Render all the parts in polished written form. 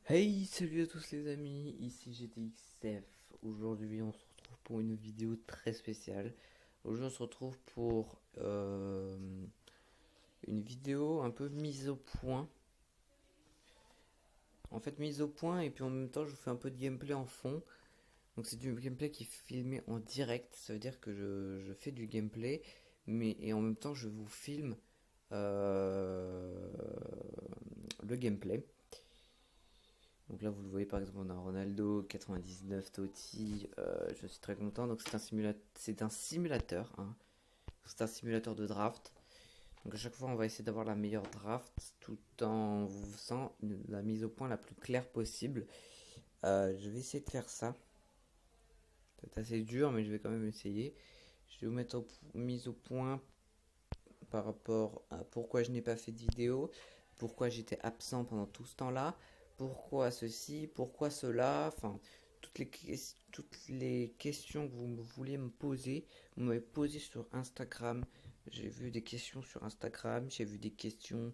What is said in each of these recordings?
Hey, salut à tous les amis, ici GTXF. Aujourd'hui, on se retrouve pour une vidéo très spéciale. Aujourd'hui, on se retrouve pour une vidéo un peu mise au point. En fait, mise au point, et puis en même temps, je vous fais un peu de gameplay en fond. Donc, c'est du gameplay qui est filmé en direct. Ça veut dire que je fais du gameplay, et en même temps, je vous filme euh, le gameplay. Donc là, vous le voyez par exemple, on a Ronaldo, 99 Totti, je suis très content. Donc c'est un simulateur, hein. C'est un simulateur de draft. Donc à chaque fois, on va essayer d'avoir la meilleure draft tout en vous faisant la mise au point la plus claire possible. Je vais essayer de faire ça. C'est assez dur, mais je vais quand même essayer. Je vais vous mettre mise au point par rapport à pourquoi je n'ai pas fait de vidéo, pourquoi j'étais absent pendant tout ce temps-là, pourquoi ceci, pourquoi cela, enfin, toutes les questions que vous vouliez me poser, vous m'avez posé sur Instagram. J'ai vu des questions sur Instagram, j'ai vu des questions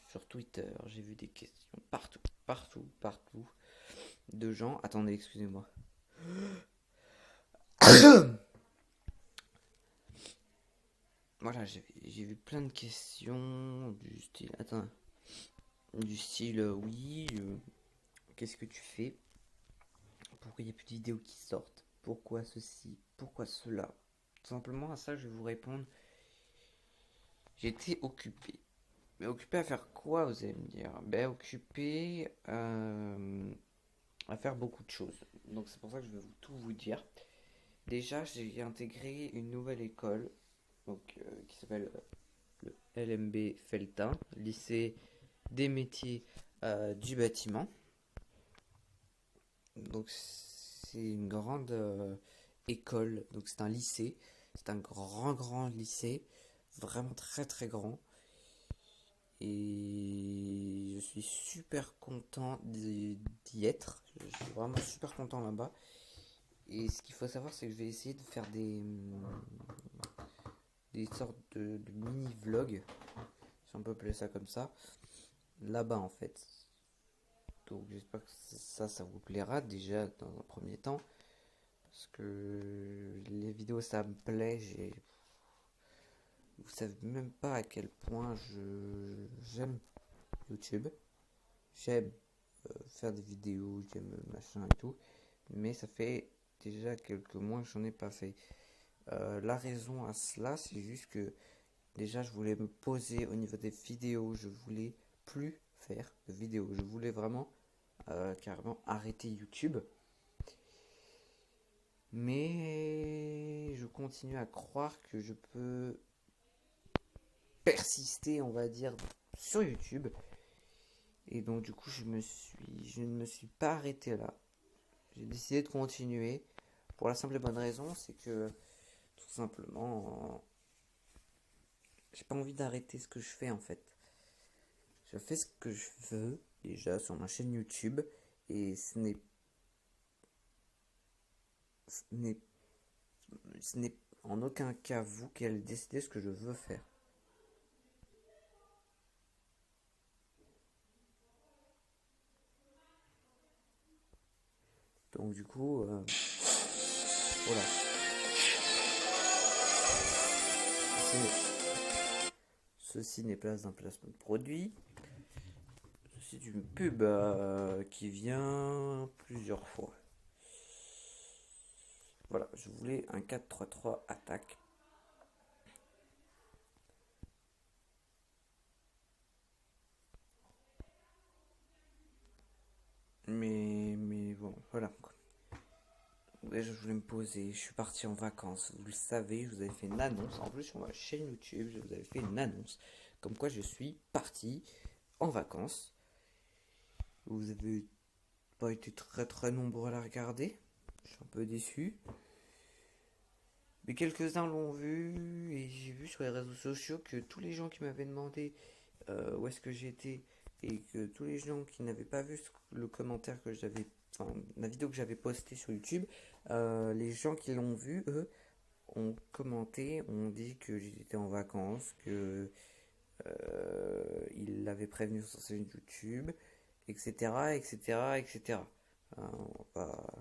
sur Twitter, j'ai vu des questions partout, partout, partout de gens. Attendez, excusez-moi. Voilà, j'ai vu plein de questions du style. Attends, du style, oui, qu'est-ce que tu fais? Pourquoi il n'y a plus de vidéos qui sortent? Pourquoi ceci? Pourquoi cela? Tout simplement à ça, je vais vous répondre. J'étais occupé. Mais occupé à faire quoi, vous allez me dire? Ben, occupé à faire beaucoup de choses. Donc, c'est pour ça que je vais tout vous dire. Déjà, j'ai intégré une nouvelle école donc, qui s'appelle le LMB Feltin, lycée des métiers du bâtiment. Donc c'est une grande école, donc c'est un lycée, c'est un grand lycée, vraiment très très grand. Et je suis super content d'y être, je suis vraiment super content là-bas. Et ce qu'il faut savoir, c'est que je vais essayer de faire des sortes de mini-vlogs, si on peut appeler ça comme ça, là-bas en fait. Donc j'espère que ça vous plaira déjà dans un premier temps. Parce que les vidéos ça me plaît, vous savez même pas à quel point j'aime YouTube. J'aime faire des vidéos, j'aime machin et tout. Mais ça fait déjà quelques mois que j'en ai pas fait. La raison à cela, c'est juste que déjà je voulais me poser au niveau des vidéos. Je voulais plus faire de vidéos. Je voulais vraiment carrément arrêter YouTube. Mais je continue à croire que je peux persister, on va dire, sur YouTube. Et donc du coup, je ne me suis pas arrêté là. J'ai décidé de continuer pour la simple et bonne raison, c'est que tout simplement, j'ai pas envie d'arrêter ce que je fais en fait. Je fais ce que je veux déjà sur ma chaîne YouTube et ce n'est, ce n'est en aucun cas vous qui allez décider ce que je veux faire. Donc du coup, voilà. Ceci n'est pas un placement de produit. C'est une pub qui vient plusieurs fois. Voilà, je voulais un 4-3-3 attaque. Mais bon, voilà. Déjà, je voulais me poser. Je suis parti en vacances. Vous le savez, je vous avais fait une annonce. En plus, sur ma chaîne YouTube, je vous avais fait une annonce. Comme quoi, je suis parti en vacances. Vous avez pas été très très nombreux à la regarder. Je suis un peu déçu. Mais quelques-uns l'ont vu. Et j'ai vu sur les réseaux sociaux que tous les gens qui m'avaient demandé où est-ce que j'étais et que tous les gens qui n'avaient pas vu le commentaire que j'avais, enfin la vidéo que j'avais postée sur YouTube, les gens qui l'ont vu, eux, ont commenté, ont dit que j'étais en vacances, que ils l'avaient prévenu sur sa chaîne YouTube etc., etc., etc. On va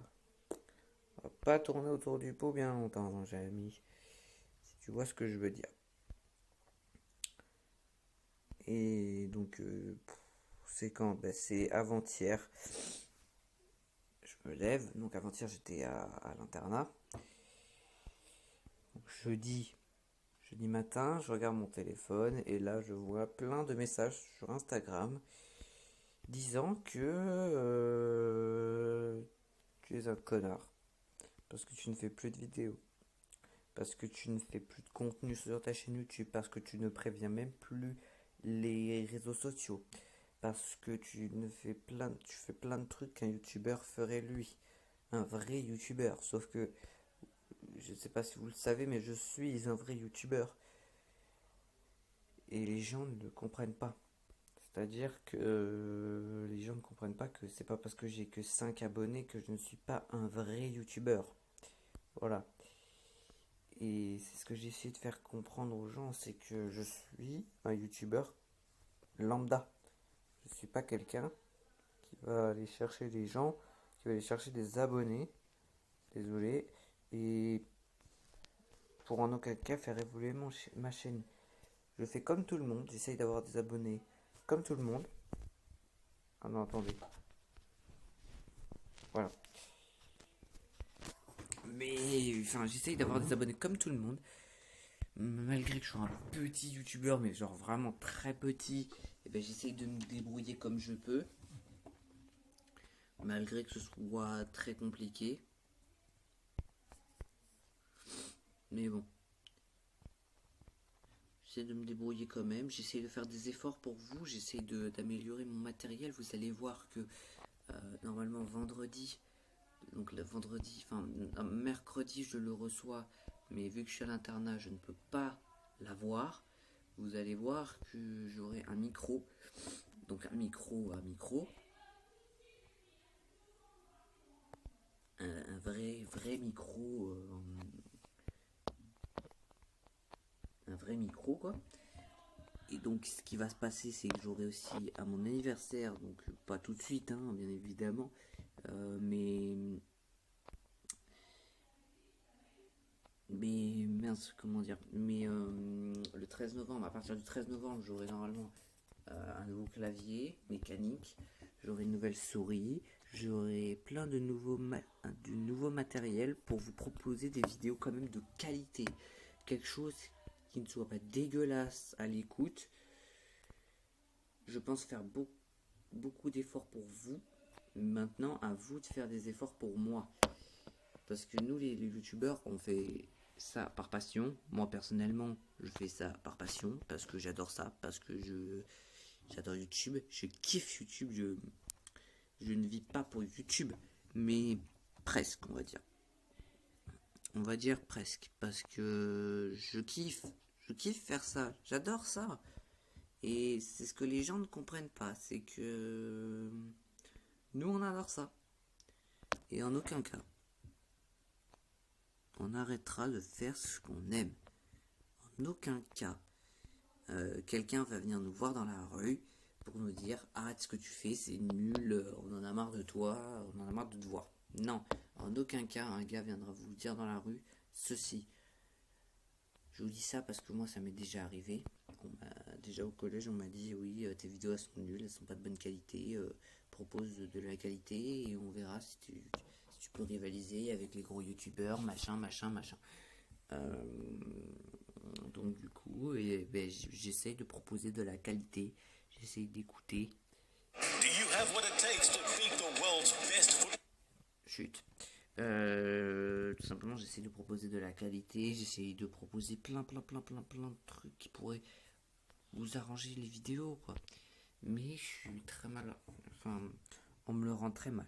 pas tourner autour du pot bien longtemps, mon ami, si tu vois ce que je veux dire. Et donc, c'est quand? Ben, c'est avant-hier. Je me lève, donc avant-hier j'étais à l'internat. Donc, jeudi matin, je regarde mon téléphone et là je vois plein de messages sur Instagram disant que tu es un connard parce que tu ne fais plus de vidéos, parce que tu ne fais plus de contenu sur ta chaîne YouTube, parce que tu ne préviens même plus les réseaux sociaux, parce que tu fais plein de trucs qu'un youtubeur ferait lui, un vrai youtubeur. Sauf que je ne sais pas si vous le savez, mais je suis un vrai youtubeur et les gens ne le comprennent pas. C'est-à-dire que les gens ne comprennent pas que c'est pas parce que j'ai que 5 abonnés que je ne suis pas un vrai youtubeur. Voilà. Et c'est ce que j'ai essayé de faire comprendre aux gens, c'est que je suis un youtubeur lambda. Je ne suis pas quelqu'un qui va aller chercher des gens, qui va aller chercher des abonnés, désolé, et pour en aucun cas faire évoluer ma chaîne. Je fais comme tout le monde, j'essaye d'avoir des abonnés comme tout le monde. Ah non, attendez. Voilà. Mais enfin, j'essaye d'avoir des abonnés comme tout le monde. Malgré que je sois un petit youtubeur, mais genre vraiment très petit, et ben j'essaye de me débrouiller comme je peux. Malgré que ce soit très compliqué. Mais bon, j'essaie de me débrouiller quand même. J'essaie de faire des efforts pour vous. J'essaie d'améliorer mon matériel. Vous allez voir que normalement vendredi, donc le vendredi, enfin mercredi, je le reçois. Mais vu que je suis à l'internat, je ne peux pas l'avoir. Vous allez voir que j'aurai un micro. Donc un micro à micro. Un vrai micro. Un vrai micro quoi. Et donc ce qui va se passer, c'est que j'aurai aussi à mon anniversaire, donc pas tout de suite, hein, bien évidemment, mais mince, comment dire, mais le 13 novembre, à partir du 13 novembre, j'aurai normalement un nouveau clavier mécanique, j'aurai une nouvelle souris, j'aurai plein de nouveaux matériel pour vous proposer des vidéos quand même de qualité, quelque chose qui ne soit pas dégueulasse à l'écoute. Je pense faire beaucoup d'efforts pour vous. Maintenant, à vous de faire des efforts pour moi. Parce que nous, les youtubeurs, on fait ça par passion. Moi, personnellement, je fais ça par passion. Parce que j'adore ça. Parce que j'adore YouTube. Je kiffe YouTube. Je ne vis pas pour YouTube. Mais presque, on va dire. On va dire presque. Parce que je kiffe. Je kiffe faire ça. J'adore ça. Et c'est ce que les gens ne comprennent pas. C'est que nous, on adore ça. Et en aucun cas, on arrêtera de faire ce qu'on aime. En aucun cas, quelqu'un va venir nous voir dans la rue pour nous dire arrête ce que tu fais, c'est nul, on en a marre de toi, on en a marre de te voir. Non, en aucun cas, un gars viendra vous dire dans la rue ceci. Je vous dis ça parce que moi, ça m'est déjà arrivé. Déjà au collège, on m'a dit oui, tes vidéos elles sont nulles, elles sont pas de bonne qualité, propose de la qualité et on verra si tu peux rivaliser avec les gros youtubeurs, machin. Euh, donc du coup, ben, j'essaye de proposer de la qualité, j'essaye d'écouter. Chut. Tout simplement, j'essaie de proposer de la qualité, j'essaie de proposer plein de trucs qui pourraient vous arranger les vidéos, quoi. Mais je suis très mal. Enfin, on me le rend très mal.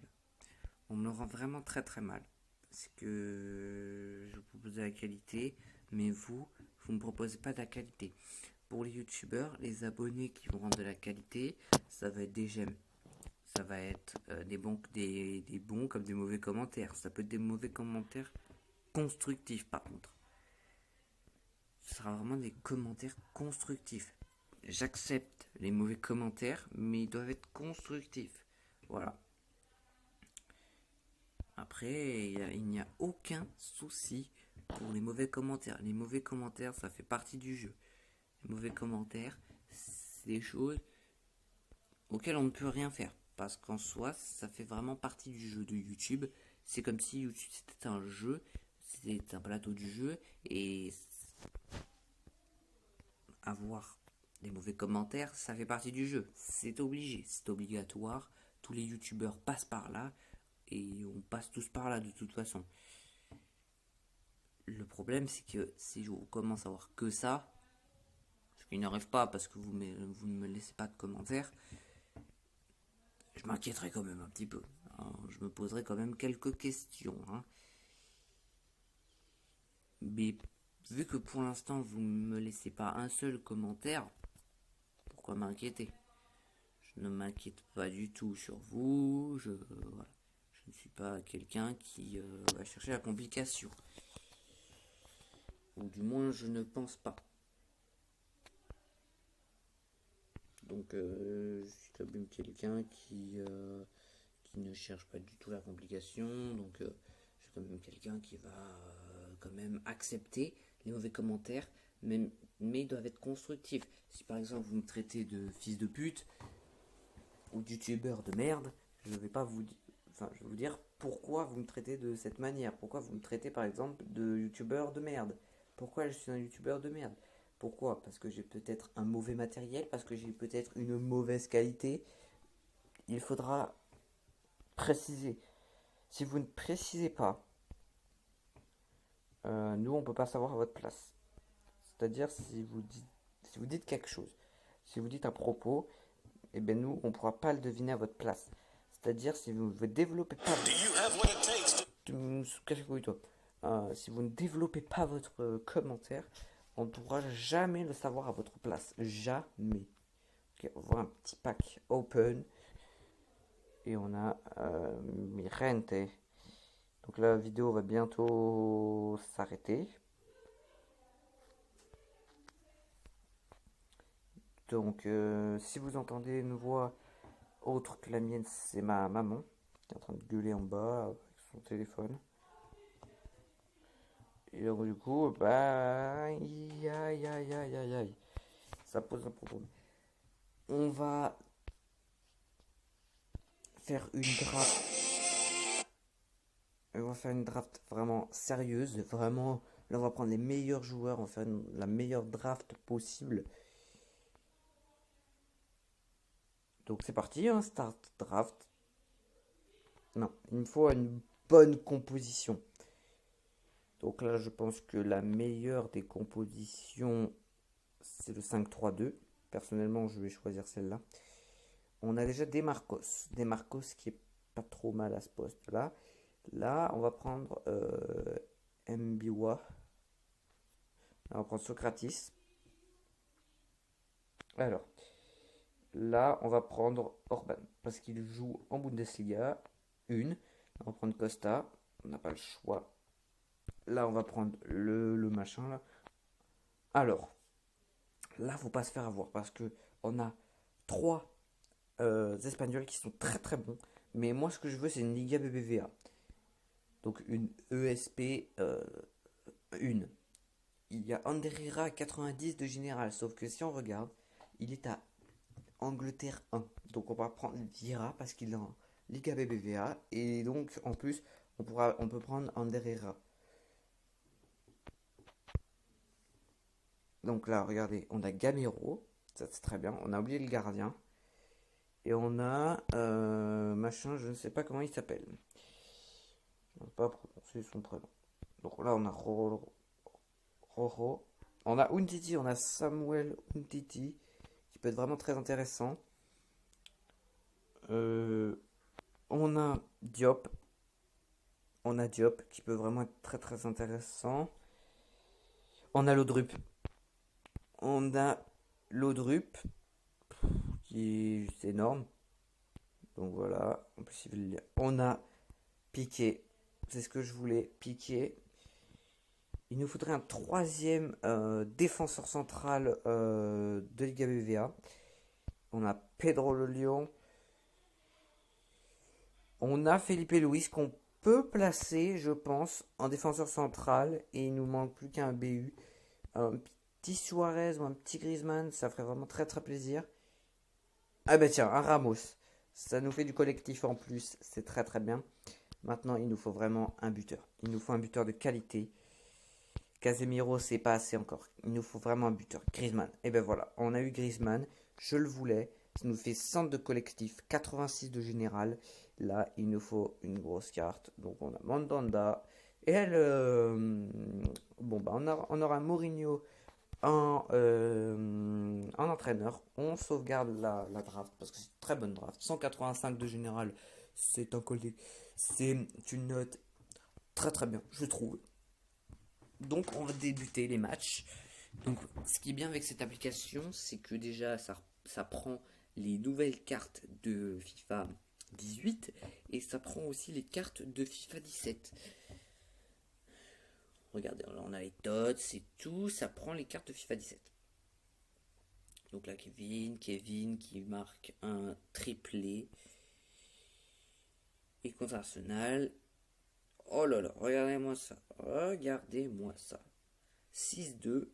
On me le rend vraiment très mal. Parce que je vous propose de la qualité, mais vous me proposez pas de la qualité. Pour les youtubeurs, les abonnés qui vont rendre de la qualité, ça va être des j'aime. Ça va être des bons comme des mauvais commentaires. Ça peut être des mauvais commentaires constructifs par contre. Ce sera vraiment des commentaires constructifs. J'accepte les mauvais commentaires, mais ils doivent être constructifs. Voilà. Après, il n'y a aucun souci pour les mauvais commentaires. Les mauvais commentaires, ça fait partie du jeu. Les mauvais commentaires, c'est des choses auxquelles on ne peut rien faire. Parce qu'en soi, ça fait vraiment partie du jeu de YouTube. C'est comme si YouTube c'était un jeu, c'était un plateau du jeu, et avoir des mauvais commentaires, ça fait partie du jeu. C'est obligé, c'est obligatoire. Tous les YouTubeurs passent par là, et on passe tous par là de toute façon. Le problème, c'est que si je commence à voir que ça, ce qui n'arrive pas parce que vous ne me laissez pas de commentaires, je m'inquiéterai quand même un petit peu. Alors, je me poserai quand même quelques questions. Mais vu que pour l'instant vous ne me laissez pas un seul commentaire, pourquoi m'inquiéter? Je ne m'inquiète pas du tout sur vous. Voilà. Je ne suis pas quelqu'un qui va chercher la complication. Ou du moins, je ne pense pas. Donc, je suis quand même quelqu'un qui ne cherche pas du tout la complication. Donc, je suis quand même quelqu'un qui va quand même accepter les mauvais commentaires, mais ils doivent être constructifs. Si par exemple vous me traitez de fils de pute ou de youtubeur de merde, je vais pas vous dire. Enfin, je vais vous dire pourquoi vous me traitez de cette manière. Pourquoi vous me traitez par exemple de youtubeur de merde. Pourquoi je suis un youtubeur de merde. Pourquoi? Parce que j'ai peut-être un mauvais matériel, parce que j'ai peut-être une mauvaise qualité. Il faudra préciser. Si vous ne précisez pas, nous on peut pas savoir à votre place. C'est-à-dire si vous dites quelque chose, si vous dites un propos, et ben nous on pourra pas le deviner à votre place. C'est-à-dire si vous ne développez pas si vous ne développez pas votre commentaire, on ne pourra jamais le savoir à votre place. Jamais. Ok, on voit un petit pack open. Et on a Mirente. Donc la vidéo va bientôt s'arrêter. Donc si vous entendez une voix autre que la mienne, c'est ma maman qui est en train de gueuler en bas avec son téléphone. Et donc du coup, bah, aïe aïe aïe aïe aïe aïe, ça pose un problème. On va faire une draft. On va faire une draft vraiment sérieuse, vraiment. Là, on va prendre les meilleurs joueurs, on va faire la meilleure draft possible. Donc c'est parti, hein, start draft. Non, il me faut une bonne composition. Donc là, je pense que la meilleure des compositions, c'est le 5-3-2. Personnellement, je vais choisir celle-là. On a déjà Demarcos. Demarcos qui est pas trop mal à ce poste-là. Là, on va prendre Mbiwa. On va prendre Socrates. Alors, là, on va prendre Orban. Parce qu'il joue en Bundesliga. On va prendre Costa. On n'a pas le choix. Là, on va prendre le machin là. Alors, là, faut pas se faire avoir parce que on a trois Espagnols qui sont très très bons. Mais moi, ce que je veux, c'est une Liga BBVA. Donc une ESP 1. Il y a Anderera à 90 de général. Sauf que si on regarde, il est à Angleterre 1. Donc on va prendre Vieira parce qu'il est en Liga BBVA. Et donc en plus, on peut prendre Anderera. Donc là, regardez, on a Gamero. Ça c'est très bien. On a oublié le gardien. Et on a machin, je ne sais pas comment il s'appelle. Je ne peux pas prononcer son prénom. Donc là, on a Roro. On a Untiti, on a Samuel Untiti, qui peut être vraiment très intéressant. On a Diop. On a Diop, qui peut vraiment être très très intéressant. On a Lodrup. On a Lodrup, qui est juste énorme. Donc voilà, en plus il veut le lire. On a Piqué, c'est ce que je voulais, Piqué. Il nous faudrait un troisième défenseur central de Liga BVA. On a Pedro le Lion. On a Felipe Luis qu'on peut placer, je pense, en défenseur central. Et il nous manque plus qu'un BU. Alors, un petit Suarez ou un petit Griezmann, ça ferait vraiment très très plaisir. Ah bah tiens, un Ramos. Ça nous fait du collectif en plus. C'est très très bien. Maintenant, il nous faut vraiment un buteur. Il nous faut un buteur de qualité. Casemiro, c'est pas assez encore. Il nous faut vraiment un buteur. Griezmann. Et ben voilà, on a eu Griezmann. Je le voulais. Ça nous fait 100 de collectif, 86 de général. Là, il nous faut une grosse carte. Donc, on a Mandanda. Et elle. Bon, bah, on aura Mourinho en entraîneur. On sauvegarde la draft parce que c'est une très bonne draft. 185 de général. C'est un collègue. C'est une note très très bien, je trouve. Donc on va débuter les matchs. Donc ce qui est bien avec cette application, c'est que déjà ça prend les nouvelles cartes de FIFA 18 et ça prend aussi les cartes de FIFA 17. Regardez, là on a les tots, c'est tout, ça prend les cartes de FIFA 17. Donc là Kevin qui marque un triplé. Et contre Arsenal. Oh là là, regardez-moi ça. Regardez-moi ça. 6-2.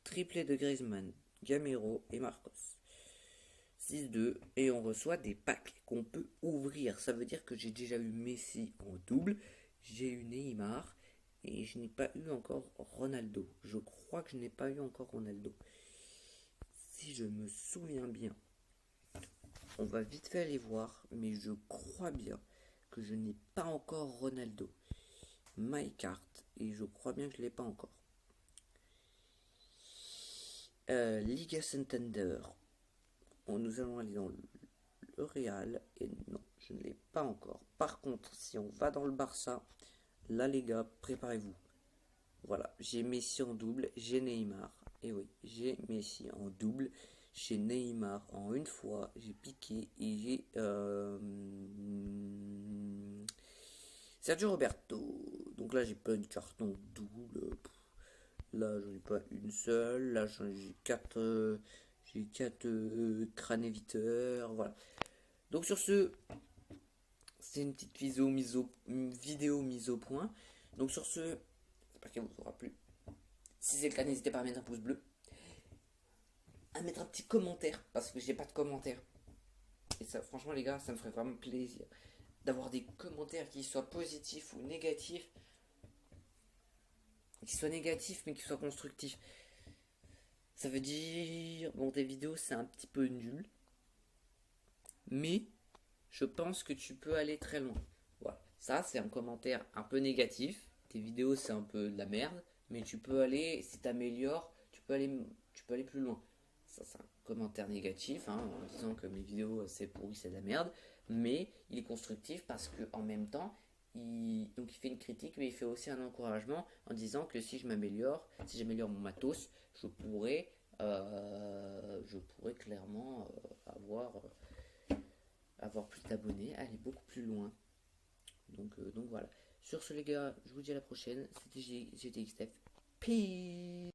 Triplé de Griezmann, Gamero et Marcos. 6-2. Et on reçoit des packs qu'on peut ouvrir. Ça veut dire que j'ai déjà eu Messi en double. J'ai eu Neymar. Et je n'ai pas eu encore Ronaldo. Je crois que je n'ai pas eu encore Ronaldo. Si je me souviens bien. On va vite fait aller voir. Mais je crois bien que je n'ai pas encore Ronaldo. My card. Et je crois bien que je ne l'ai pas encore. Liga Santander. Nous allons aller dans le Real. Et non, je ne l'ai pas encore. Par contre, si on va dans le Barça, là les gars, préparez-vous. Voilà, j'ai Messi en double, j'ai Neymar. Et oui, j'ai Messi en double, j'ai Neymar en une fois, j'ai Piqué et j'ai Sergio Roberto. Donc là, j'ai plein de cartons doubles. Là, j'en ai pas une seule. Là, j'ai quatre crânes éviteurs. Voilà. Donc sur ce, c'est une petite vidéo mise au point. Donc sur ce, j'espère qu'elle vous aura plu. Si c'est le cas, n'hésitez pas à mettre un pouce bleu, à mettre un petit commentaire, parce que j'ai pas de commentaires. Et ça, franchement les gars, ça me ferait vraiment plaisir d'avoir des commentaires qui soient positifs ou négatifs. Qui soient négatifs mais qui soient constructifs. Ça veut dire, bon, tes vidéos c'est un petit peu nul, mais je pense que tu peux aller très loin. Voilà, ça c'est un commentaire un peu négatif. Tes vidéos c'est un peu de la merde, mais tu peux aller, si t'améliores, tu peux aller plus loin. Ça c'est un commentaire négatif, hein, en disant que mes vidéos c'est pourri, c'est de la merde, mais il est constructif parce que en même temps, donc il fait une critique, mais il fait aussi un encouragement en disant que si j'améliore mon matos, je pourrais clairement avoir plus d'abonnés, aller beaucoup plus loin. Donc voilà. Sur ce les gars, je vous dis à la prochaine. C'était GTXF. Peace.